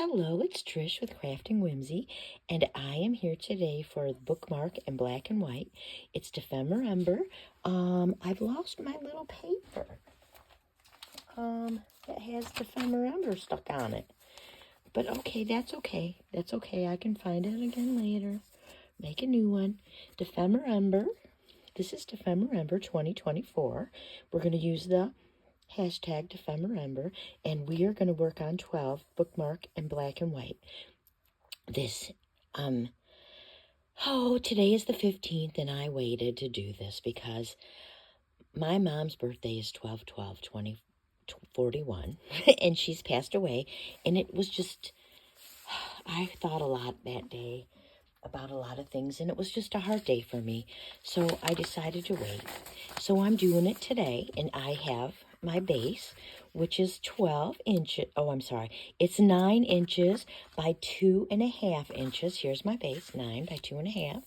Hello, it's Trish with Crafting Whimsy, and I am here today for Bookmark and Black and White. It's Defember. I've lost my little paper. That has Defember stuck on it. But okay, that's okay. That's okay. I can find it again later. Make a new one. Defember. This is Defember 2024. We're going to use the hashtag Defember, and we are going to work on 12 Bookmark and Black and White. This, today is the 15th, and I waited to do this because my mom's birthday is 12/12/2041, and she's passed away, and it was just, I thought a lot that day about a lot of things, and it was just a hard day for me, so I decided to wait. So I'm doing it today, and I have my base, which is 12 inches. It's 9 inches by 2.5 inches. Here's my base, 9 by 2.5.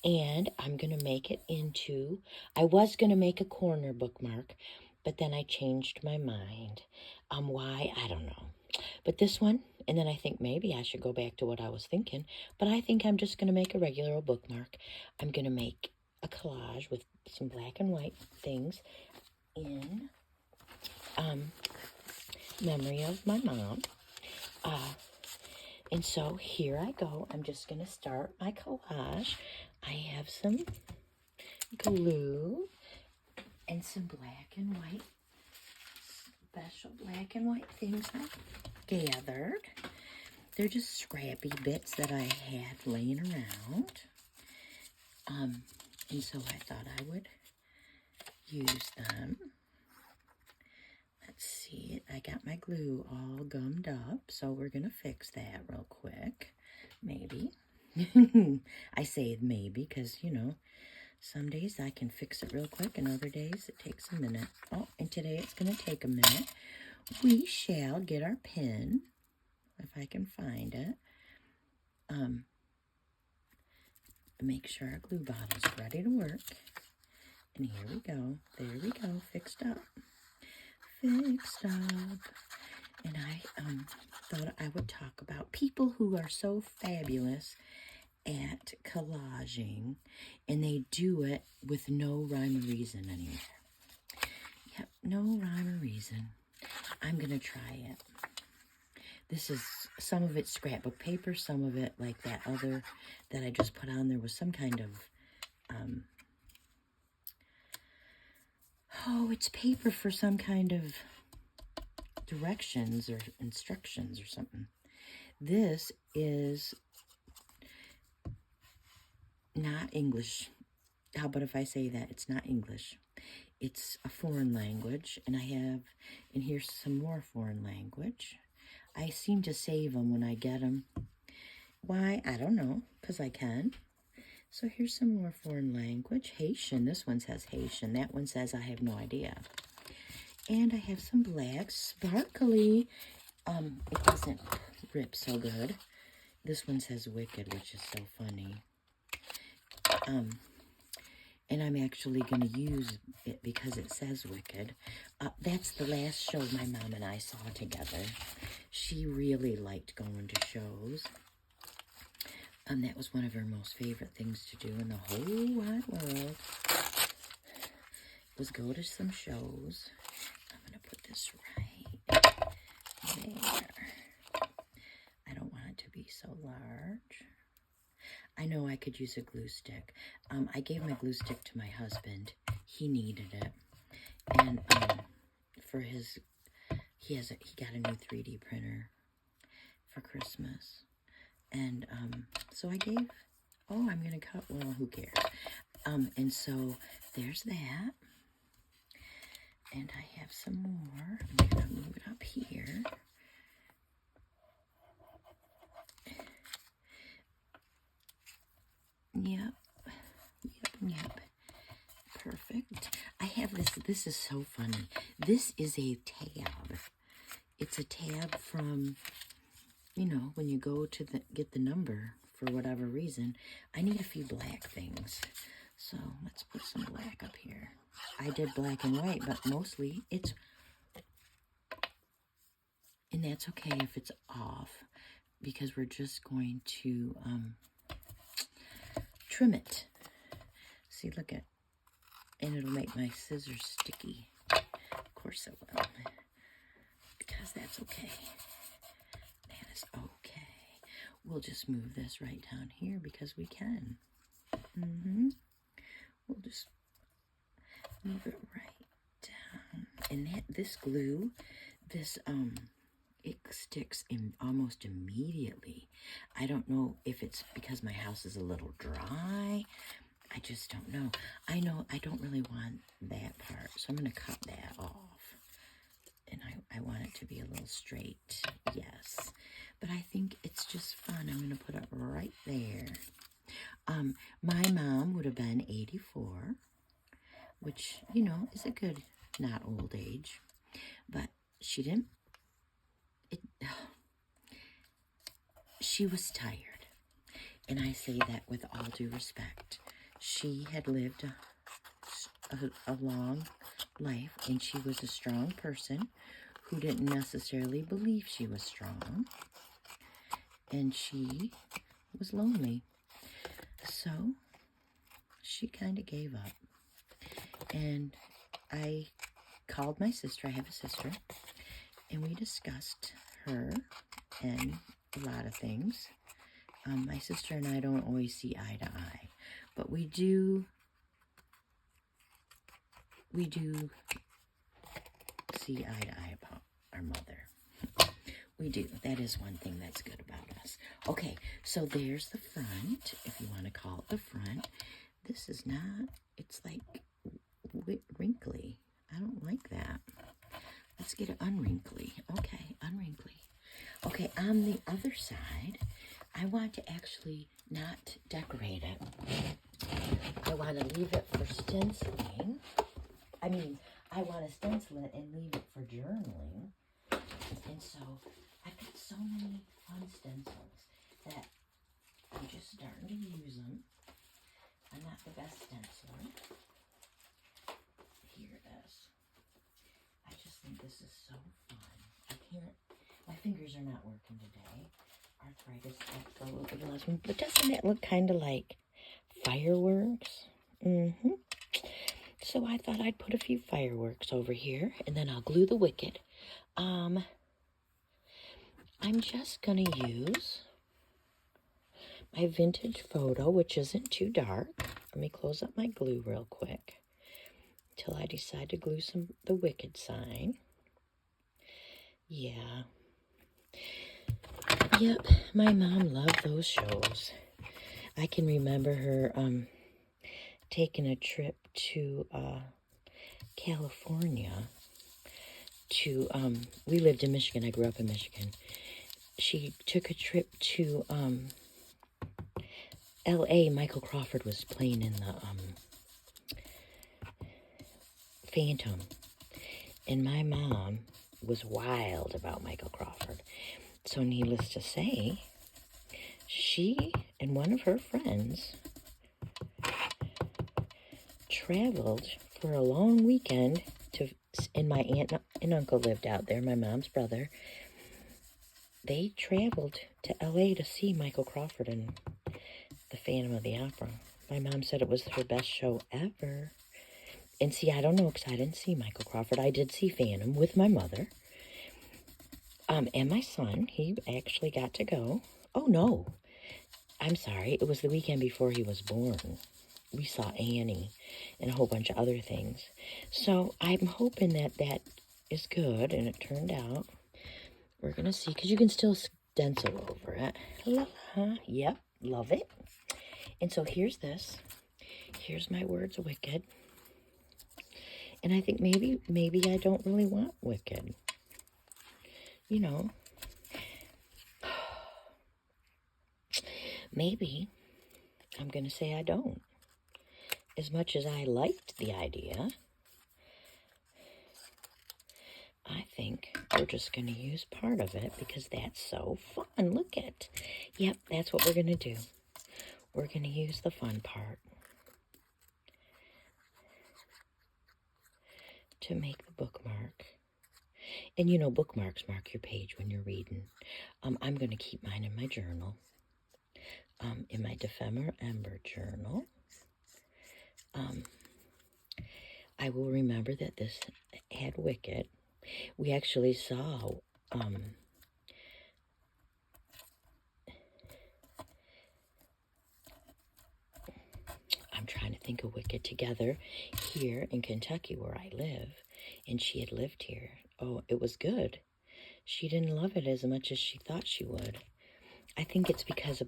And I'm going to make it into, I was going to make a corner bookmark, but then I changed my mind. Why? I don't know. But this one, and then I think maybe I should go back to what I was thinking, but I think I'm just going to make a regular old bookmark. I'm going to make a collage with some black and white things in memory of my mom. And so here I go. I'm just going to start my collage. I have some glue and some black and white, special black and white things I've gathered. They're just scrappy bits that I had laying around. And so I thought I would use them. Let's see, I got my glue all gummed up, so we're going to fix that real quick. Maybe. I say maybe because, you know, some days I can fix it real quick and other days it takes a minute. Oh, and today it's going to take a minute. We shall get our pen, if I can find it. Make sure our glue bottle's ready to work. And here we go. There we go. Fixed up. Fixed up. And I thought I would talk about people who are so fabulous at collaging, and they do it with no rhyme or reason anymore. Yep, no rhyme or reason. I'm going to try it. This is, some of it scrapbook paper, some of it like that other that I just put on. There was some kind of, it's paper for some kind of directions or instructions or something. This is not English. How about if I say that? It's not English. It's a foreign language, and here's some more foreign language. I seem to save them when I get them. Why? I don't know, because I can. So here's some more foreign language. Haitian. This one says Haitian. That one says I have no idea. And I have some black, sparkly. It doesn't rip so good. This one says Wicked, which is so funny. And I'm actually going to use it because it says Wicked. That's the last show my mom and I saw together. She really liked going to shows. That was one of her most favorite things to do in the whole wide world. Was go to some shows. I'm going to put this right there. I don't want it to be so large. I know I could use a glue stick. I gave my glue stick to my husband. He needed it. And for his, he got a new 3D printer for Christmas. And so I gave, I'm going to cut, well, who cares? And so there's that. And I have some more. I'm going to move it up here. Yep. Perfect. I have this. This is so funny. This is a tab. It's a tab from, you know, when you go to get the number for whatever reason. I need a few black things. So let's put some black up here. I did black and white, but mostly it's And that's okay if it's off, because we're just going to trim it. See, look at, and it'll make my scissors sticky. Of course it will, because that's okay. That is okay. We'll just move this right down here because we can. We'll just move it right down. And this glue, it sticks in almost immediately. I don't know if it's because my house is a little dry. I just don't know. I know I don't really want that part, so I'm going to cut that off. And I want it to be a little straight, yes. But I think it's just fun. I'm going to put it right there. My mom would have been 84, which, you know, is a good, not old age. But she didn't, she was tired. And I say that with all due respect. She had lived a long life, and she was a strong person who didn't necessarily believe she was strong. And she was lonely. So she kind of gave up. And I called my sister. I have a sister. And we discussed her and a lot of things. My sister and I don't always see eye to eye. But we do see eye to eye about our mother. We do. That is one thing that's good about us. Okay, so there's the front, if you want to call it the front. This is not, it's like wrinkly. I don't like that. Let's get it unwrinkly. Okay, unwrinkly. Okay, on the other side, I want to actually not decorate it. I want to leave it for stenciling. I want to stencil it and leave it for journaling. And so I've got so many fun stencils that I'm just starting to use them. I'm not the best stenciler. Here it is. I just think this is so fun. My fingers are not working today. Arthritis absolutely loves me. But doesn't that look kind of like fireworks? So I thought I'd put a few fireworks over here, and then I'll glue the wicked. I'm just going to use my vintage photo, which isn't too dark. Let me close up my glue real quick until I decide to glue the wicked sign. Yeah. Yep, my mom loved those shows. I can remember her taking a trip to California to, we lived in Michigan. I grew up in Michigan. She took a trip to L.A. Michael Crawford was playing in the Phantom. And my mom was wild about Michael Crawford. So needless to say, she and one of her friends traveled for a long weekend and my aunt and uncle lived out there, my mom's brother. They traveled to L.A. to see Michael Crawford in the Phantom of the Opera. My mom said it was her best show ever. And see, I don't know, because I didn't see Michael Crawford. I did see Phantom with my mother. And my son, he actually got to go. Oh, no. I'm sorry. It was the weekend before he was born. We saw Annie and a whole bunch of other things. So I'm hoping that is good, and it turned out. We're going to see, because you can still stencil over it. Yep, love it. And so here's this. Here's my words, wicked. And I think maybe I don't really want wicked. You know. Maybe I'm going to say I don't. As much as I liked the idea, I think we're just going to use part of it because that's so fun. Look at. Yep, that's what we're going to do. We're going to use the fun part to make the bookmark. And you know, bookmarks mark your page when you're reading. I'm going to keep mine in my journal. In my Ephemeral Ember journal. I will remember that this had Wicked. We actually saw, I'm trying to think of Wicked together here in Kentucky where I live. And she had lived here. Oh, it was good. She didn't love it as much as she thought she would. I think it's because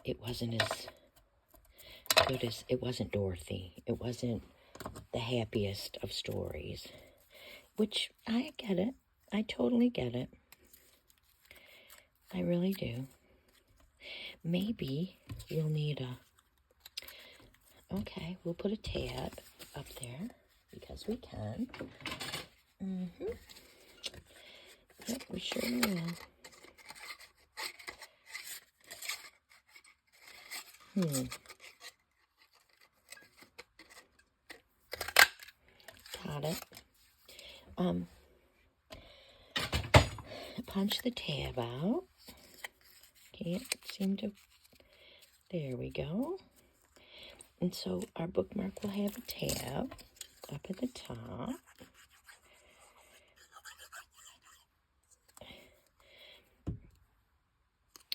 it wasn't as good as, it wasn't Dorothy. It wasn't the happiest of stories. Which, I get it. I totally get it. I really do. Maybe we'll need okay, we'll put a tab up there because we can. Yep, we sure will. Got it. Punch the tab out. Can't seem to. There we go. And so our bookmark will have a tab up at the top.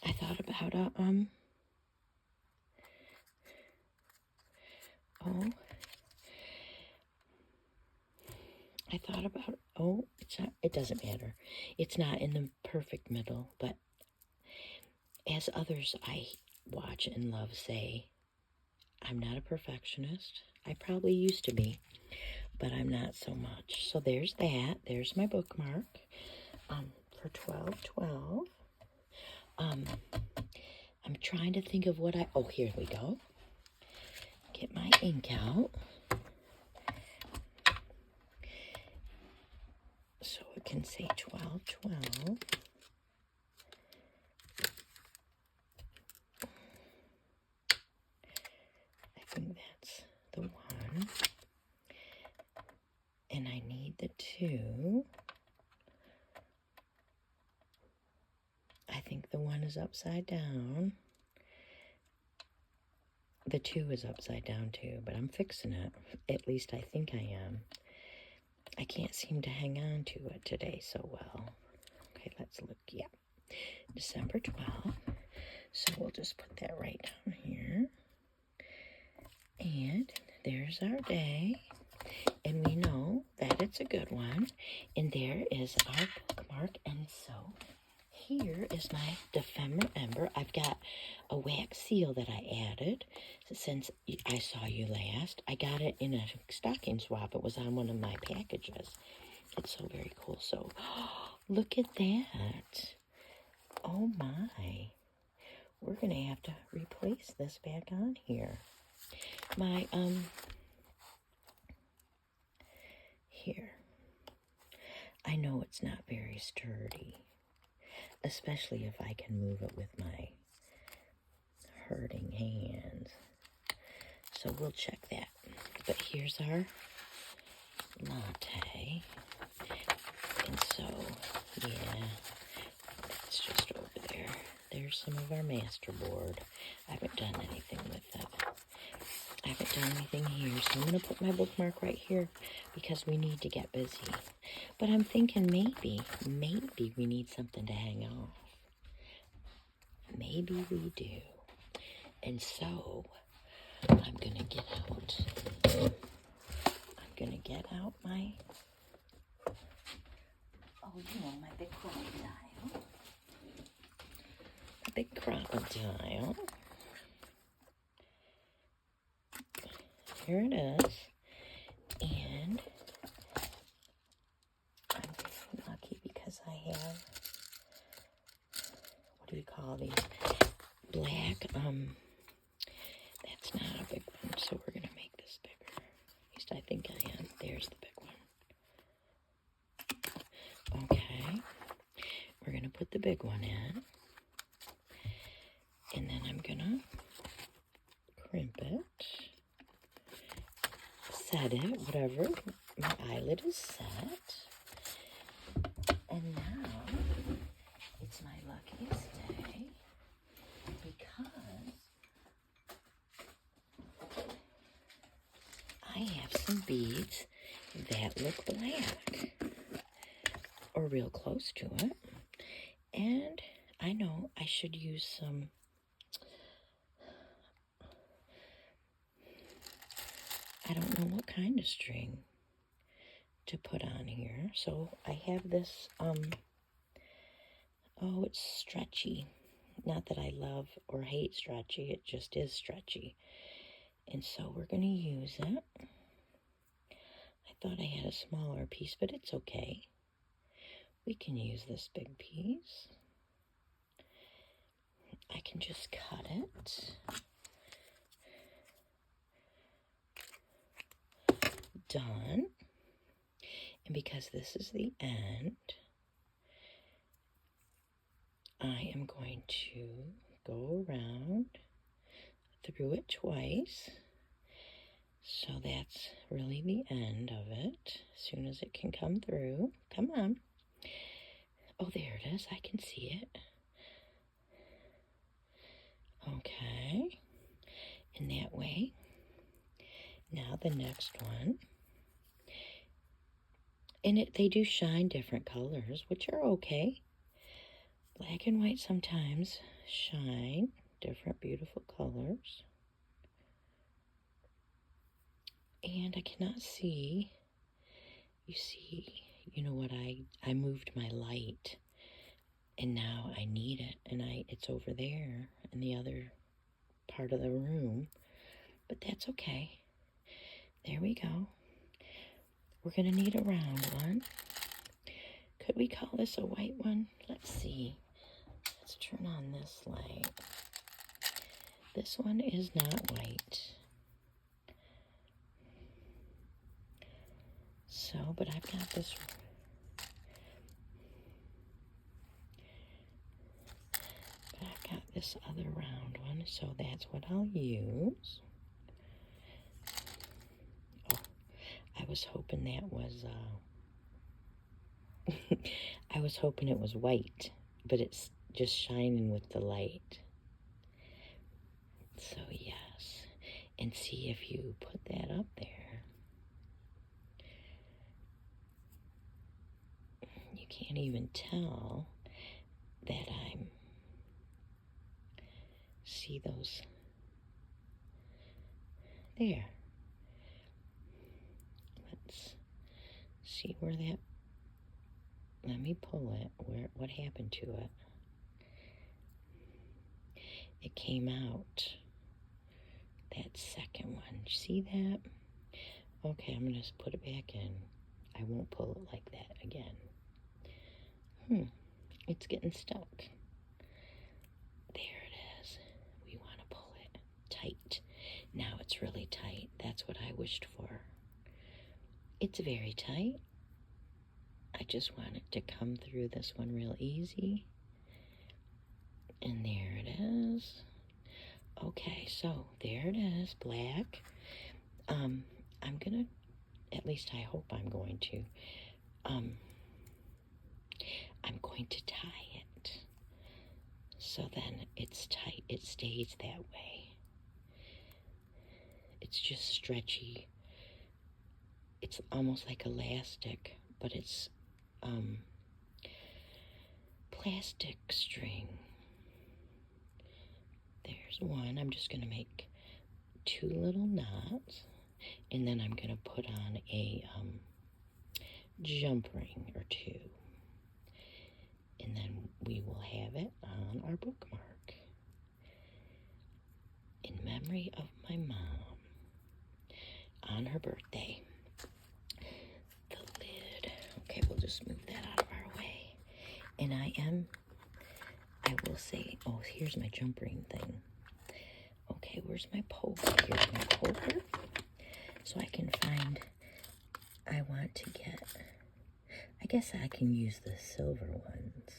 I thought about it doesn't matter. It's not in the perfect middle, but as others I watch and love say, I'm not a perfectionist. I probably used to be, but I'm not so much. So there's that. There's my bookmark for 12/12. I'm trying to think of what here we go. Get my ink out. So it can say 12/12. I think that's the one. And I need the 2. I think the 1 is upside down. The 2 is upside down too, but I'm fixing it. At least I think I am. I can't seem to hang on to it today so well. Okay, let's look. Yeah, December 12th. So we'll just put that right down here. And there's our day. And we know that it's a good one. And there is our bookmark. And so here is my Ephemeral Ember. I've got a wax seal that I added since I saw you last. I got it in a stocking swap. It was on one of my packages. It's so very cool. So, look at that. Oh my. We're going to have to replace this back on here. My, here. I know it's not very sturdy, especially if I can move it with my hurting hands. So we'll check that. But here's our latte. And so, yeah, it's just over there. There's some of our masterboard. I haven't done anything with it. I haven't done anything here, so I'm going to put my bookmark right here because we need to get busy. But I'm thinking maybe we need something to hang off. Maybe we do. And so, I'm going to get out my, my big crocodile. A big crocodile. Here it is. And I'm very lucky because I have, what do you call these? Black, that's not a big one, so we're going to make this bigger. At least I think I am. There's the big one. Okay. We're going to put the big one in. And then I'm going to crimp it. Set it, whatever. My eyelid is set. And now, it's my luckiest day because I have some beads that look black, or real close to it. And I know I should use some I don't know what kind of string to put on here. So I have this, oh, it's stretchy. Not that I love or hate stretchy, it just is stretchy. And so we're going to use it. I thought I had a smaller piece, but it's okay. We can use this big piece. I can just cut it. Done. And because this is the end, I am going to go around through it twice. So that's really the end of it. As soon as it can come through. Come on. Oh, there it is. I can see it. Okay. In that way. Now the next one. And they do shine different colors, which are okay. Black and white sometimes shine different beautiful colors. And I cannot see. You see, you know what, I moved my light. And now I need it. And it's over there in the other part of the room. But that's okay. There we go. We're going to need a round one. Could we call this a white one? Let's see. Let's turn on this light. This one is not white. So, but I've got this. But I've got this other round one, so that's what I'll use. Oh, I was hoping that was, I was hoping it was white, but it's just shining with the light. So yes, and see if you put that up there, you can't even tell that see those, there. Let's see where that, let me pull it, what happened to it? It came out, that second one. See that? Okay, I'm going to put it back in. I won't pull it like that again. It's getting stuck. There it is. We want to pull it tight. Now it's really tight. That's what I wished for. It's very tight. I just want it to come through this one real easy. And there it is. Okay, so there it is, black. I'm gonna, at least I hope I'm going to, I'm going to tie it. So then it's tight, it stays that way. It's just stretchy. It's almost like elastic, but it's plastic string. There's one. I'm just going to make 2 little knots, and then I'm going to put on a jump ring or 2, and then we will have it on our bookmark. In memory of my mom, on her birthday. The lid. Okay, we'll just move that out of our way. And I will say, oh, here's my jump ring thing. Okay, where's my poker? Here's my poker. So I can find, I want to get, I guess I can use the silver ones.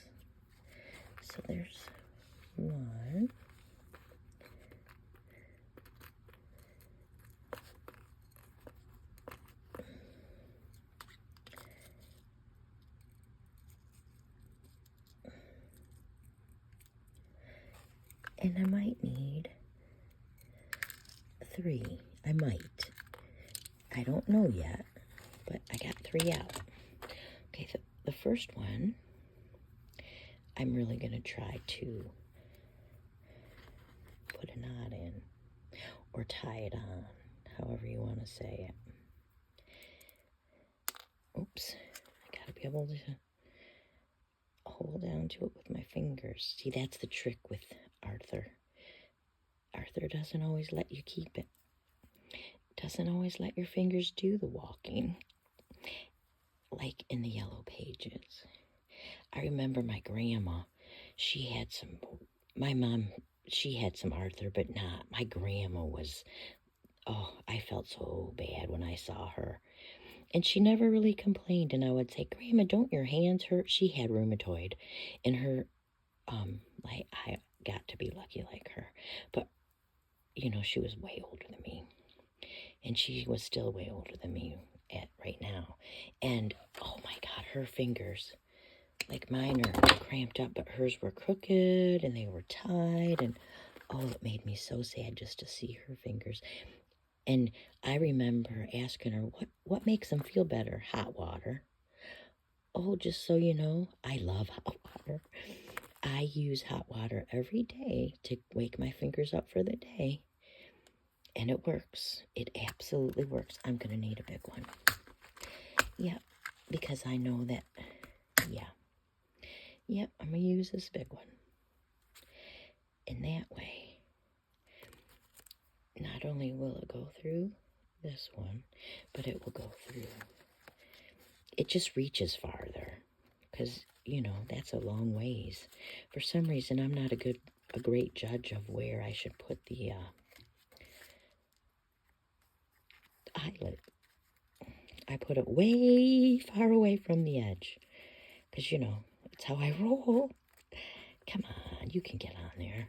So there's one. And I might need 3. I might. I don't know yet, but I got 3 out. Okay, so the first one, I'm really going to try to put a knot in or tie it on, however you want to say it. Oops, I got to be able to hold down to it with my fingers. See, that's the trick with Arthur. Arthur doesn't always let you keep it. Doesn't always let your fingers do the walking, like in the Yellow Pages. I remember my grandma, my mom, she had some Arthur, but not. My grandma was, oh, I felt so bad when I saw her. And she never really complained, and I would say, Grandma, don't your hands hurt? She had rheumatoid, and her, I got to be lucky like her. But, you know, she was way older than me, and she was still way older than me right now. And, oh my God, her fingers, like mine are cramped up, but hers were crooked, and they were tied, and, oh, it made me so sad just to see her fingers. And I remember asking her, what makes them feel better? Hot water. Oh, just so you know, I love hot water. I use hot water every day to wake my fingers up for the day. And it works. It absolutely works. I'm going to need a big one. Yeah, because I know that, yeah. Yep, I'm going to use this big one. In that way, not only will it go through this one, but it will go through. It just reaches farther because, you know, that's a long ways. For some reason, I'm not a great judge of where I should put the eyelet. I put it way far away from the edge because, you know, it's how I roll. Come on, you can get on there.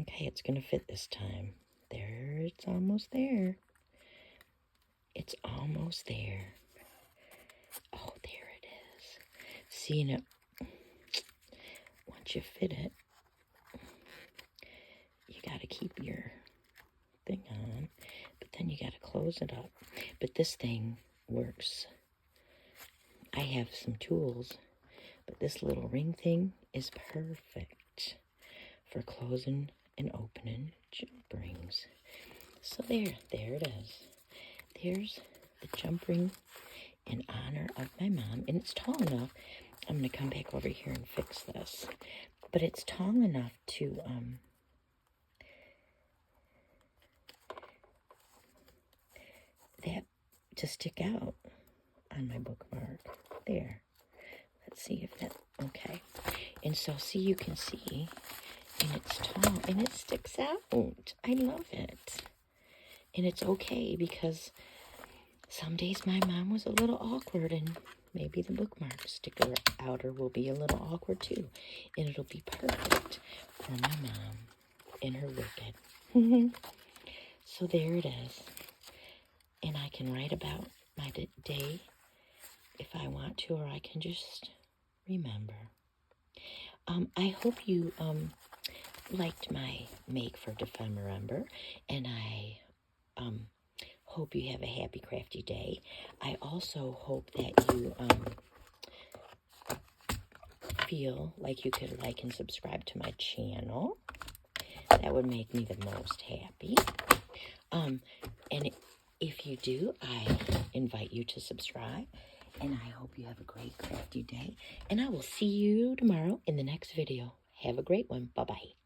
Okay, it's going to fit this time. There, it's almost there. It's almost there. Oh, there it is. Seeing it, once you fit it, you got to keep your thing on, but then you got to close it up. But this thing works. I have some tools, but this little ring thing is perfect for closing and opening jump rings. So there it is. There's the jump ring in honor of my mom, and it's tall enough. I'm going to come back over here and fix this, but it's tall enough to stick out on my bookmark. There. Let's see if that, okay. And so, see, you can see, and it's tall, and it sticks out. I love it. And it's okay, because some days my mom was a little awkward, and maybe the bookmark sticker outer will be a little awkward too. And it'll be perfect for my mom and her wicked. So there it is. And I can write about my day if I want to, or I can just remember. I hope you liked my Make for Defember, and I hope you have a happy crafty day. I also hope that you feel like you could like and subscribe to my channel. That would make me the most happy. And if you do, I invite you to subscribe. And I hope you have a great crafty day. And I will see you tomorrow in the next video. Have a great one. Bye-bye.